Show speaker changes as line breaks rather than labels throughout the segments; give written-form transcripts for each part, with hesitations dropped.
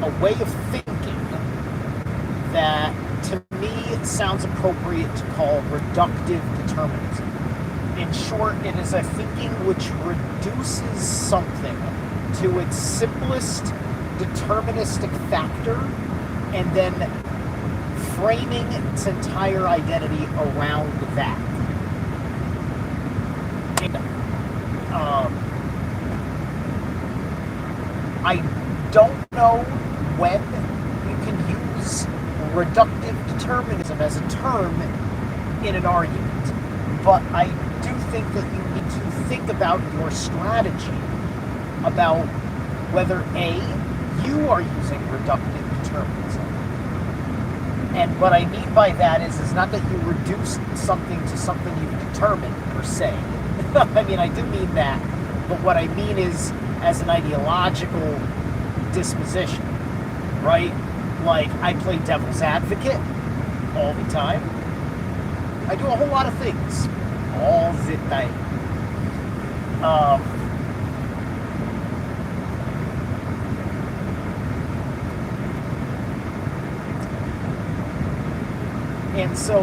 a way of thinking that to me sounds appropriate to call reductive determinism. In short, it is a thinking which reduces something to its simplest deterministic factor and then framing its entire identity around that. And, I don't know when you can use reductive determinism as a term in an argument, but I do think that you need to think about your strategy about whether A, you are using reductive determinism. And what I mean by that is not that you reduce something to something you've determined, per se. I mean, I do mean that, but what I mean is as an ideological disposition, right? Like, I play devil's advocate all the time. I do a whole lot of things all the time. And so,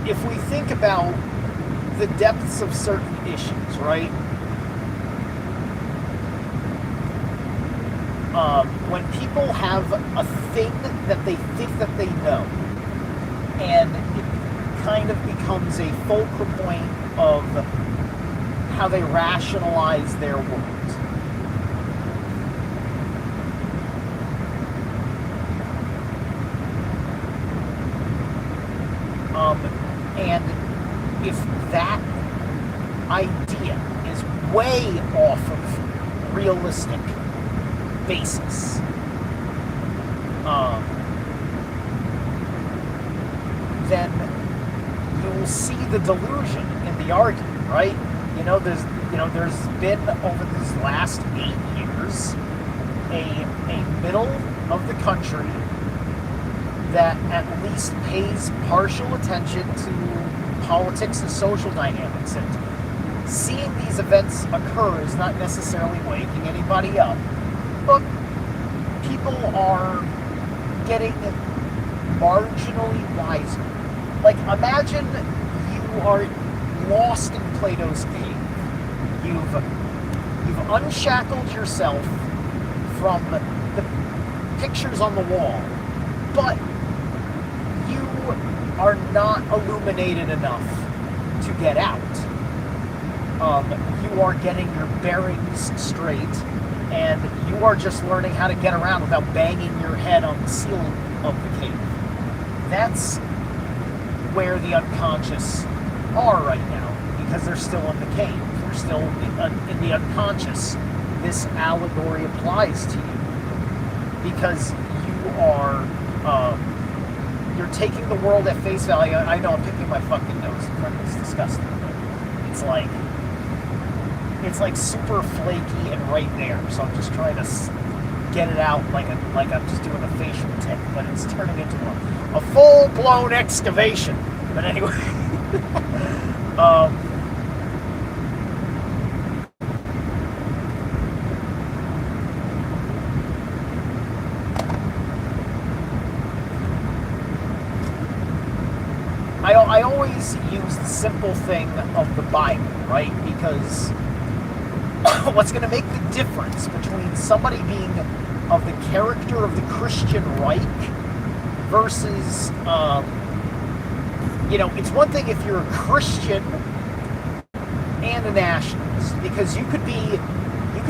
if we think about the depths of certain issues, right? When people have a thing that they think that they know, and it kind of becomes a fulcrum point of how they rationalize their world. And if that idea is way off of realistic basis, then you will see the delusion in the argument, right? There's been over these last 8 years a middle of the country that at least pays partial attention to politics and social dynamics, and seeing these events occur is not necessarily waking anybody up, but people are getting marginally wiser. Like, imagine you are lost in Plato's cave. You've unshackled yourself from the pictures on the wall, but you are not illuminated enough to get out. You are getting your bearings straight, and you are just learning how to get around without banging your head on the ceiling of the cave. That's where the unconscious are right now, because they're still in the cave. They're still in the unconscious. This allegory applies to you because you are you're taking the world at face value. I know I'm picking my fucking nose in front of this. Disgusting. It's like super flaky and right there. So I'm just trying to get it out like I'm just doing a facial tick, but it's turning into a full-blown excavation. But anyway, I always use the simple thing of the Bible, right? Because what's going to make the difference between somebody being of the character of the Christian Reich versus, it's one thing if you're a Christian and a nationalist, because you could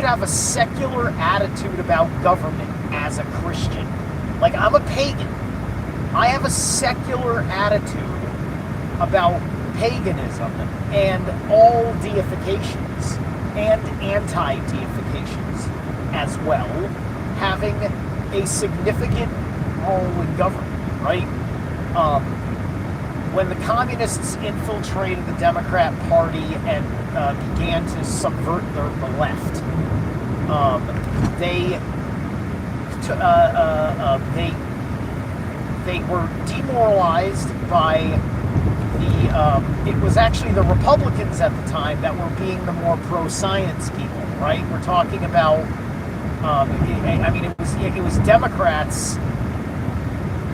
have a secular attitude about government as a Christian. Like, I'm a pagan. I have a secular attitude about paganism and all deifications and anti-deifications as well, having a significant role in government, right? When the communists infiltrated the Democrat Party and began to subvert the left, they were demoralized by it was actually the Republicans at the time that were being the more pro-science people, right? We're talking about, I mean, it was Democrats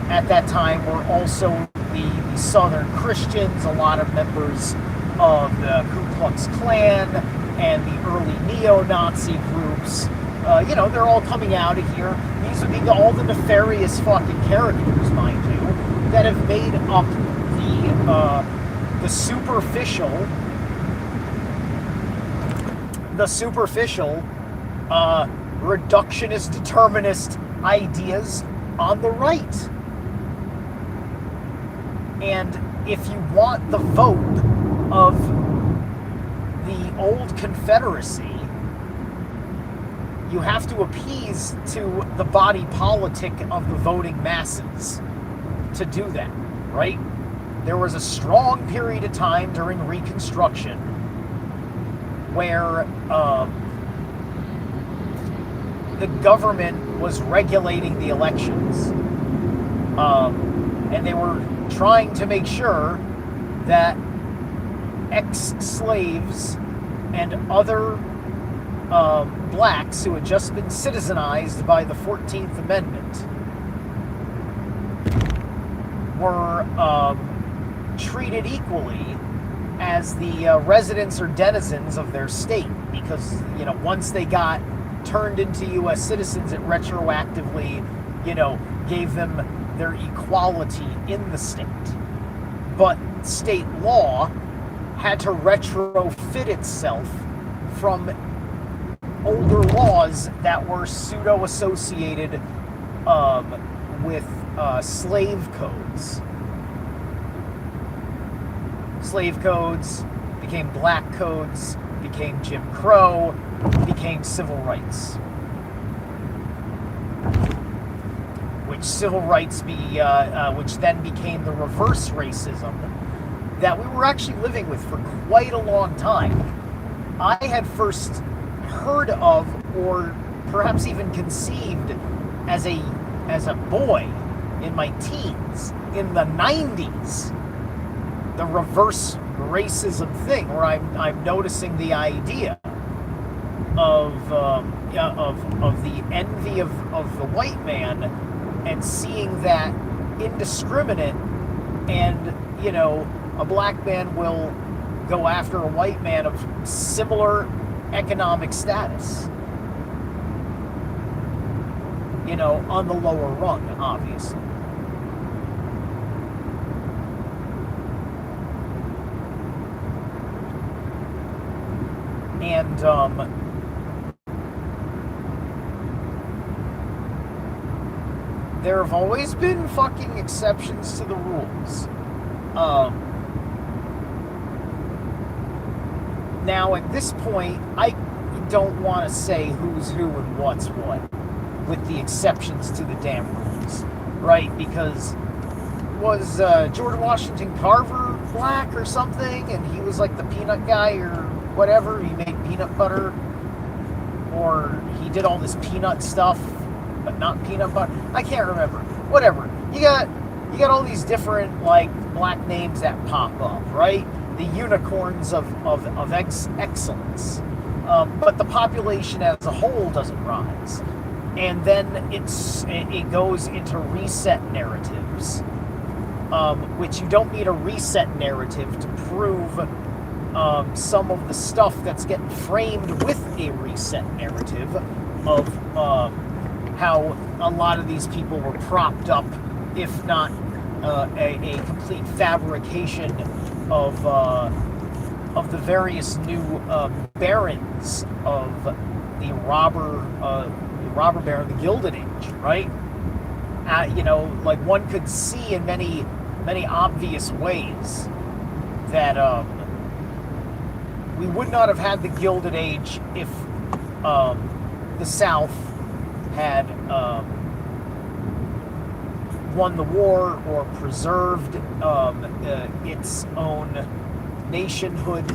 at that time were also the Southern Christians, a lot of members of the Ku Klux Klan and the early neo-Nazi groups. They're all coming out of here. These would be all the nefarious fucking characters, mind you, that have made up the superficial reductionist, determinist ideas on the right. And if you want the vote of the old Confederacy, you have to appease to the body politic of the voting masses to do that, right? There was a strong period of time during Reconstruction where the government was regulating the elections. And they were trying to make sure that ex-slaves and other blacks who had just been citizenized by the 14th Amendment were treated equally as the residents or denizens of their state, because once they got turned into U.S. citizens, it retroactively gave them their equality in the state. But state law had to retrofit itself from older laws that were pseudo-associated with slave codes. Slave codes became black codes, became Jim Crow, became civil rights. Which then became the reverse racism that we were actually living with for quite a long time. I had first heard of, or perhaps even conceived as a boy in my teens, in the 90s, the reverse racism thing, where I'm noticing the idea of the envy of the white man, and seeing that indiscriminate, and a black man will go after a white man of similar economic status, on the lower rung, obviously. And there have always been fucking exceptions to the rules. Now, at this point, I don't want to say who's who and what's what, with the exceptions to the damn rules, right? Because was George Washington Carver black or something, and he was like the peanut guy or whatever? He made peanut butter, or he did all this peanut stuff, but not peanut butter. I can't remember. Whatever. You got all these different black names that pop up, right? The unicorns of excellence. But the population as a whole doesn't rise. And then it goes into reset narratives, which you don't need a reset narrative to prove some of the stuff that's getting framed with a reset narrative of how a lot of these people were propped up, if not a complete fabrication of the various new barons of the robber baron, the Gilded Age, right? One could see in many obvious ways that we would not have had the Gilded Age if the South had won the war or preserved its own nationhood,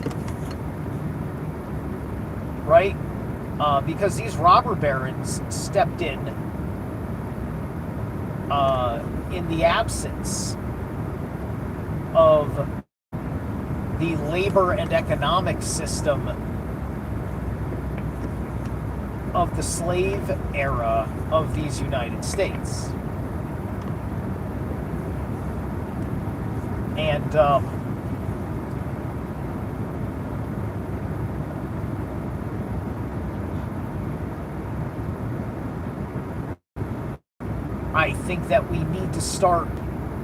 right? Because these robber barons stepped in the absence of the labor and economic system of the slave era of these United States. And I think that we need to start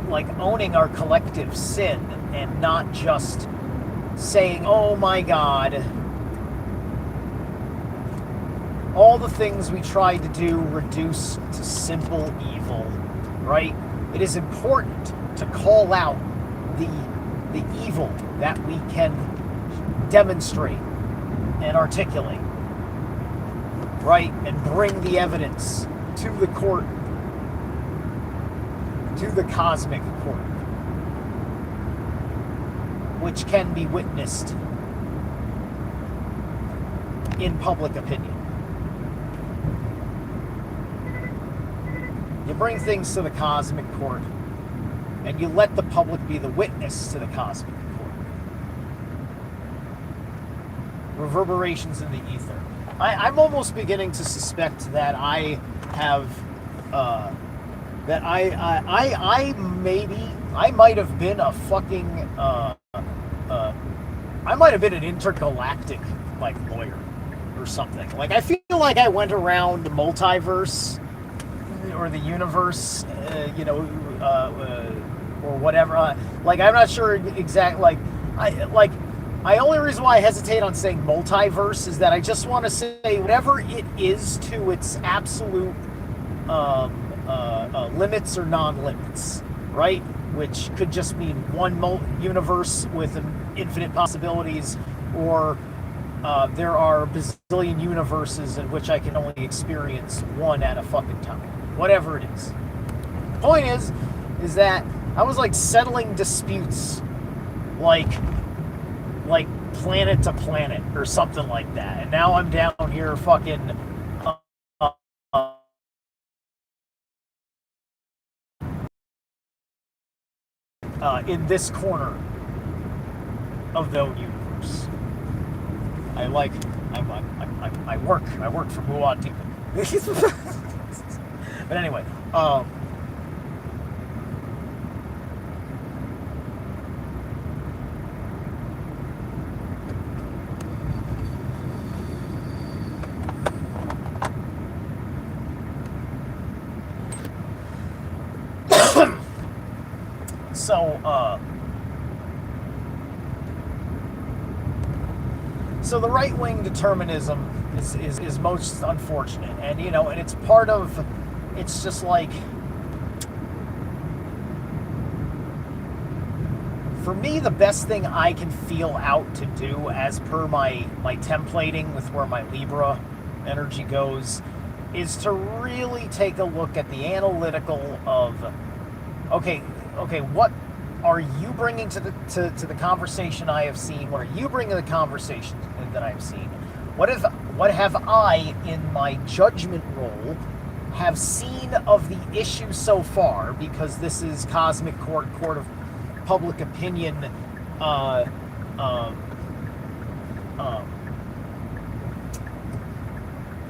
like owning our collective sin and not just saying, oh my God, all the things we tried to do reduce to simple evil, right? It is important to call out the evil that we can demonstrate and articulate, right? And bring the evidence to the court, to the cosmic court, which can be witnessed in public opinion. You bring things to the cosmic court, and you let the public be the witness to the cosmic court. Reverberations in the ether. I'm almost beginning to suspect that I have, that I might have been a fucking, I might have been an intergalactic, like, lawyer or something. Like, I feel like I went around the multiverse or the universe, or whatever. Like, I'm not sure exactly. I only reason why I hesitate on saying multiverse is that I just want to say whatever it is to its absolute limits or non-limits, right? Which could just mean one universe with infinite possibilities, or there are a bazillion universes in which I can only experience one at a fucking time. Whatever it is. Point is that I was like settling disputes like planet to planet or something like that. And now I'm down here fucking in this corner of the universe. I work for Muad Deep. But anyway, so the right-wing determinism is most unfortunate, and and it's part of, it's just like, for me, the best thing I can feel out to do, as per my templating with where my Libra energy goes, is to really take a look at the analytical of, okay, what are you bringing to the conversation I have seen? What are you bringing to the conversation that I've seen? What have I, in my judgment role, have seen of the issue so far? Because this is cosmic court of public opinion,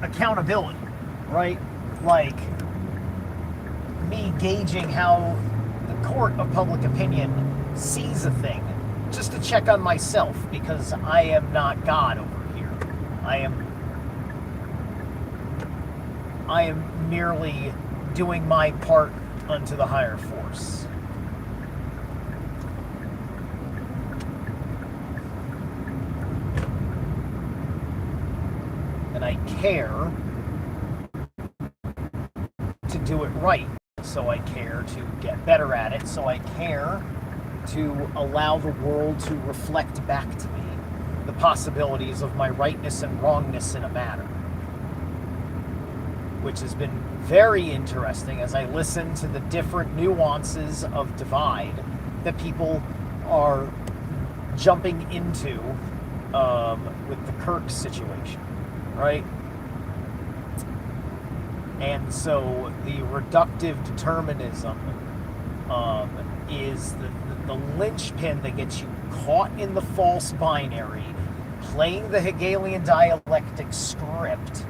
accountability, right? Like me gauging how the court of public opinion sees a thing, just to check on myself, because I am not God over here. I am merely doing my part unto the higher force. And I care to do it right. So I care to get better at it. So I care to allow the world to reflect back to me the possibilities of my rightness and wrongness in a matter. Which has been very interesting as I listen to the different nuances of divide that people are jumping into with the Kirk situation, right? And so the reductive determinism is the linchpin that gets you caught in the false binary, playing the Hegelian dialectic script,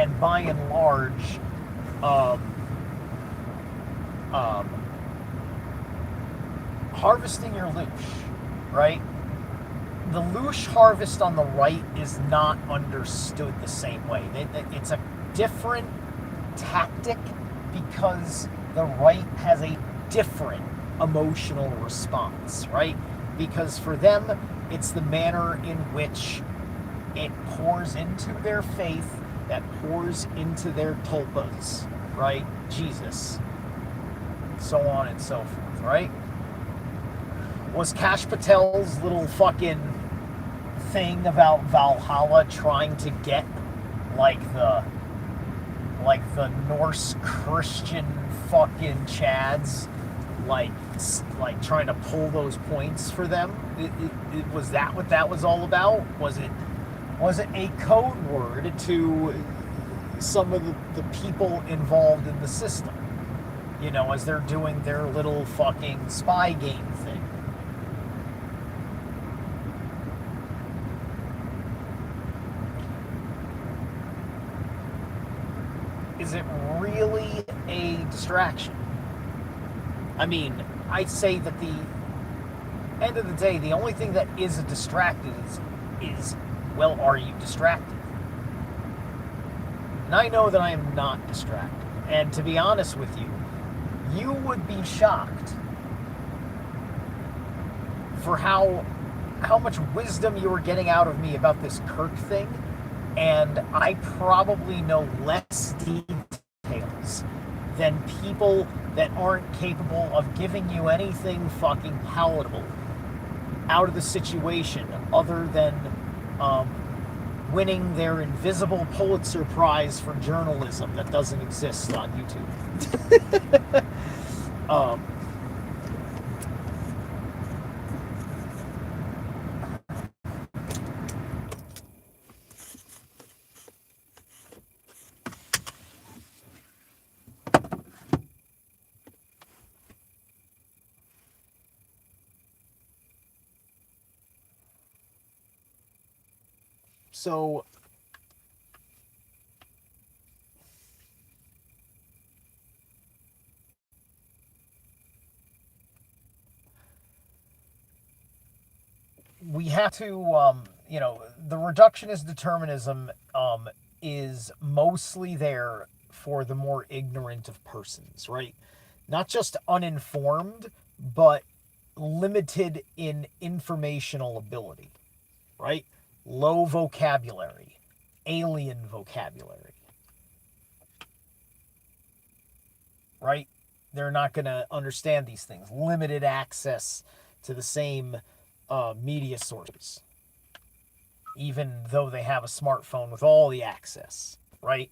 and by and large, um, um, harvesting your loosh, right? The loosh harvest on the right is not understood the same way. It's a different tactic because the right has a different emotional response, right? Because for them, it's the manner in which it pours into their faith, that pours into their tulpas, right? Jesus, so on and so forth, right? Was Kash Patel's little fucking thing about Valhalla trying to get like the Norse Christian fucking Chads, like trying to pull those points for them? Was that what that was all about? Was it a code word to some of the people involved in the system? You know, as they're doing their little fucking spy game thing. Is it really a distraction? I mean, I'd say that the end of the day, the only thing that is a distracted is well, are you distracted? And I know that I am not distracted. And to be honest with you, you would be shocked for how much wisdom you were getting out of me about this Kirk thing. And I probably know less details than people that aren't capable of giving you anything fucking palatable out of the situation other than winning their invisible Pulitzer Prize for journalism that doesn't exist on YouTube. um, So we have to, the reductionist determinism is mostly there for the more ignorant of persons, right? Not just uninformed, but limited in informational ability, right? Low vocabulary, alien vocabulary, right? They're not going to understand these things. Limited access to the same media sources, even though they have a smartphone with all the access, right?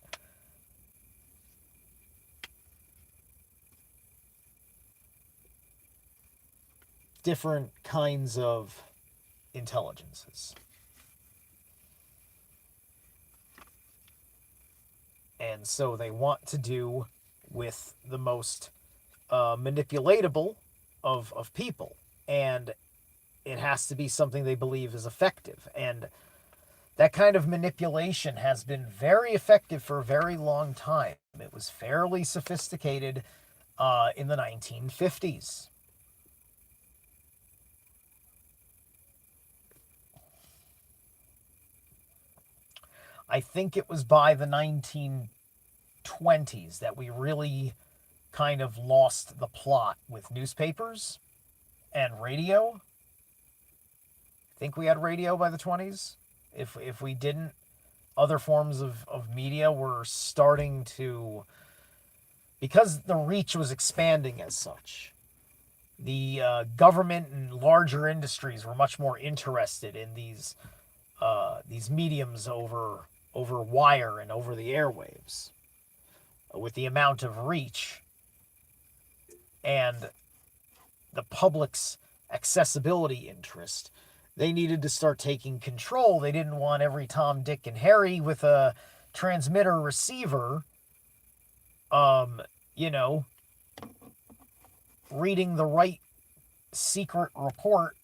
Different kinds of intelligences. And so they want to do with the most manipulatable of people. And it has to be something they believe is effective. And that kind of manipulation has been very effective for a very long time. It was fairly sophisticated in the 1950s. I think it was by the 1920s that we really kind of lost the plot with newspapers and radio. I think we had radio by the 20s. If we didn't, other forms of media were starting to, because the reach was expanding as such. The government and larger industries were much more interested in these mediums over wire and over the airwaves, with the amount of reach and the public's accessibility interest. They needed to start taking control. They didn't want every Tom, Dick, and Harry with a transmitter receiver, you know, reading the right secret report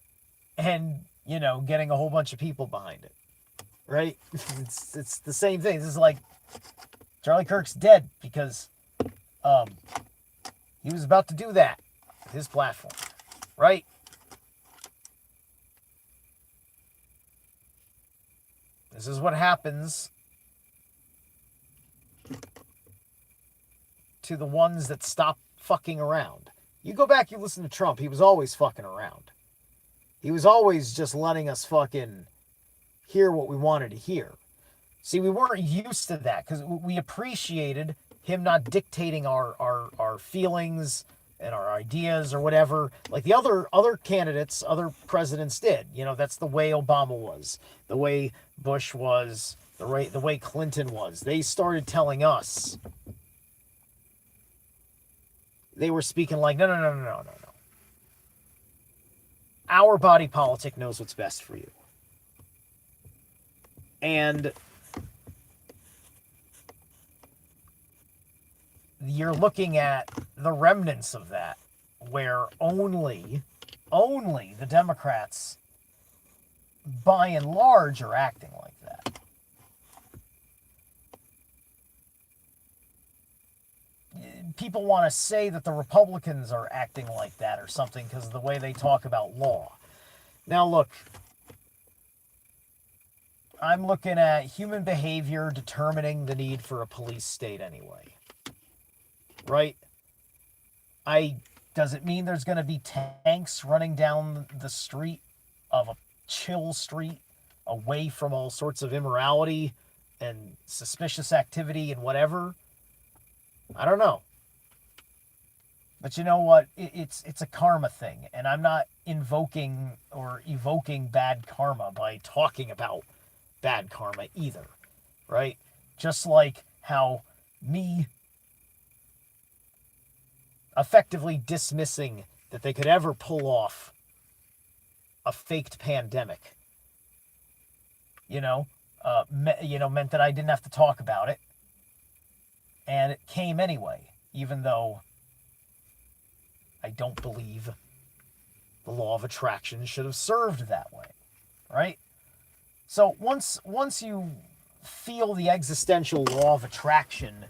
and, you know, getting a whole bunch of people behind it. Right? It's the same thing. This is like Charlie Kirk's dead because he was about to do that with his platform, right? This is what happens to the ones that stop fucking around. You go back, you listen to Trump, he was always fucking around. He was always just letting us fucking hear what we wanted to hear. See, we weren't used to that because we appreciated him not dictating our feelings and our ideas or whatever, like the other candidates, other presidents did. You know, that's the way Obama was, the way Bush was, the way Clinton was. They started telling us. They were speaking like, no. Our body politic knows what's best for you. And you're looking at the remnants of that, where only the Democrats, by and large, are acting like that. People want to say that the Republicans are acting like that or something because of the way they talk about law. Now look, I'm looking at human behavior determining the need for a police state anyway. Right? Does it mean there's going to be tanks running down the street of a chill street away from all sorts of immorality and suspicious activity and whatever? I don't know. But you know what? It's a karma thing, and I'm not invoking or evoking bad karma by talking about bad karma either, right? Just like how me effectively dismissing that they could ever pull off a faked pandemic, meant that I didn't have to talk about it, and it came anyway, even though I don't believe the law of attraction should have served that way, right? So once you feel the existential law of attraction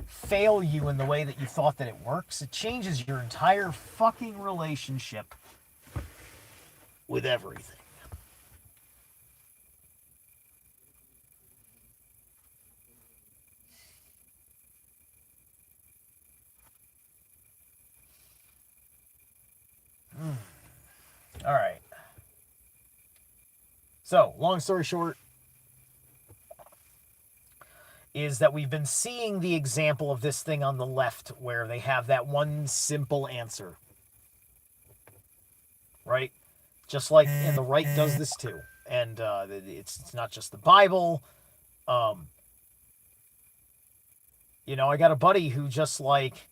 fail you in the way that you thought that it works, it changes your entire fucking relationship with everything. All right. So, long story short, is that we've been seeing the example of this thing on the left where they have that one simple answer. Right? Just like, and the right does this too. And it's not just the Bible. I got a buddy who just like,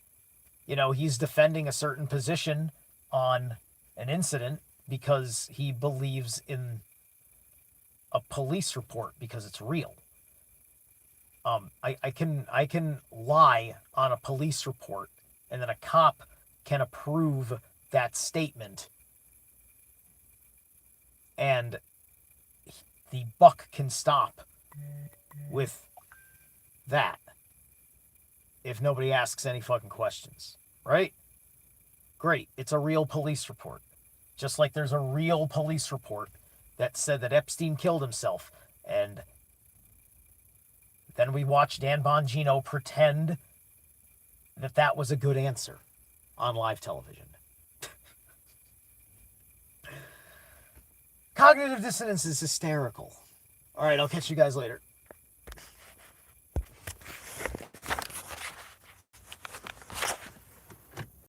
he's defending a certain position on an incident because he believes in a police report because it's real. I can lie on a police report, and then a cop can approve that statement, and the buck can stop with that if nobody asks any fucking questions, right? Great, it's a real police report. Just like there's a real police report that said that Epstein killed himself, and then we watched Dan Bongino pretend that that was a good answer on live television. Cognitive dissonance is hysterical. All right, I'll catch you guys later.